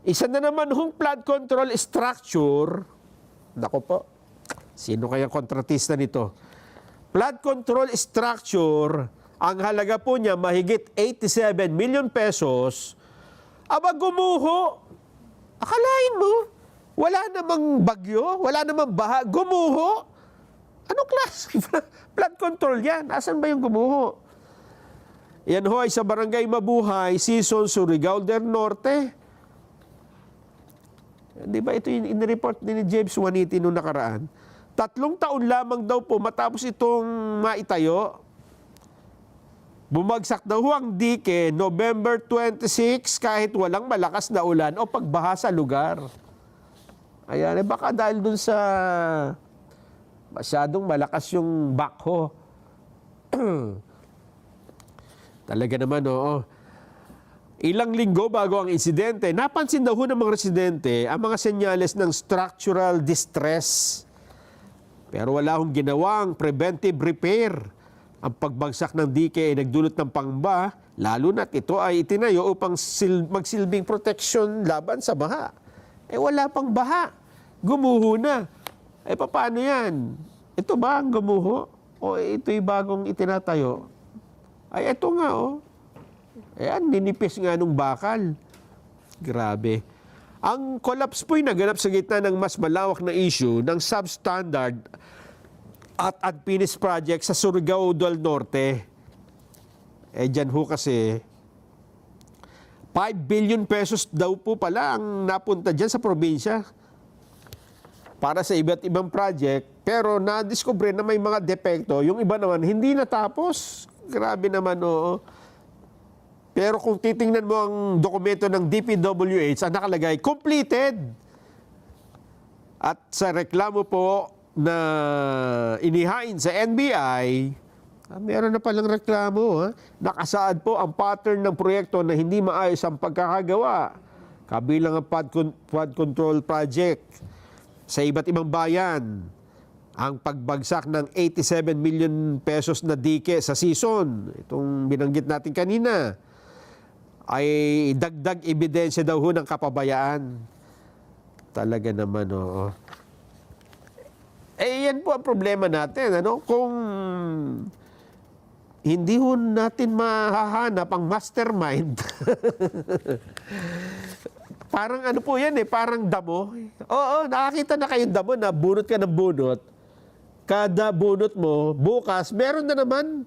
Isa na naman hong flood control structure. Nako po, sino kaya kontratista nito? Flood control structure, ang halaga po niya mahigit 87 million pesos. Aba, gumuho. Akalain mo, wala namang bagyo, wala namang baha, gumuho. Anong klase? Flood control yan. Asan ba yung gumuho? Yan ho ay sa Barangay Mabuhay, Sison, Surigao del Norte. Di ba ito yung in-report ni James Juaniti noong nakaraan? 3 taon lamang daw po matapos itong maitayo. Bumagsak daw ang dike November 26 kahit walang malakas na ulan o pagbaha sa lugar. Ayan, baka dahil dun sa masyadong malakas yung backhoe. Talaga naman, oo. Ilang linggo bago ang insidente, napansin daw ng mga residente ang mga senyales ng structural distress. Pero wala hong ginawang preventive repair. Ang pagbagsak ng dike ay nagdulot ng pangba, lalo na't ito ay itinayo upang magsilbing protection laban sa baha. Eh wala pang baha. Gumuho na. Eh paano yan? Ito ba ang gumuho? O ito'y bagong itinatayo? Ay ito nga oh. Ayan, ninipis nga nung bakal. Grabe. Ang collapse po'y naganap sa gitna ng mas malawak na issue ng substandard at unfinished project sa Surigao del Norte. Eh dyan ho kasi, 5 billion pesos daw po pala ang napunta dyan sa probinsya para sa iba't ibang project. Pero na-discover na may mga depekto. Yung iba naman, hindi natapos. Grabe naman, oo. Pero kung titingnan mo ang dokumento ng DPWH, ang nakalagay, completed. At sa reklamo po na inihain sa NBI, meron na palang reklamo. Nakasaad po ang pattern ng proyekto na hindi maayos ang pagkakagawa. Kabilang ang flood control project sa iba't ibang bayan. Ang pagbagsak ng 87 million pesos na dike sa Sison, itong binanggit natin kanina, ay dagdag ebidensya daw ho ng kapabayaan. Talaga naman, oo. Eh, yan po ang problema natin. Ano? Kung hindi ho natin mahahanap ang mastermind, parang ano po yan eh, parang damo. Oo, nakakita na kayong damo na bunot ka ng bunot. Kada bunot mo, bukas, meron na naman.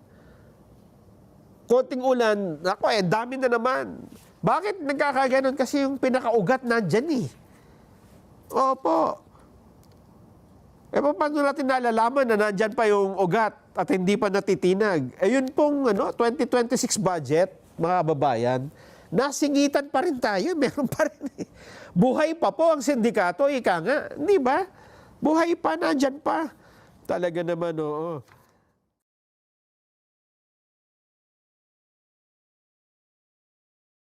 Konting ulan, ako dami na naman. Bakit nagkakaganon? Kasi yung pinakaugat nandyan eh. Opo. Eh, paano natin nalalaman na nandyan pa yung ugat at hindi pa natitinag? Eh, yun pong 2026 budget, mga babayan, nasingitan pa rin tayo. Meron pa rin eh. Buhay pa po ang sindikato, ika nga. Di ba? Buhay pa, nandyan pa. Talaga naman, oo.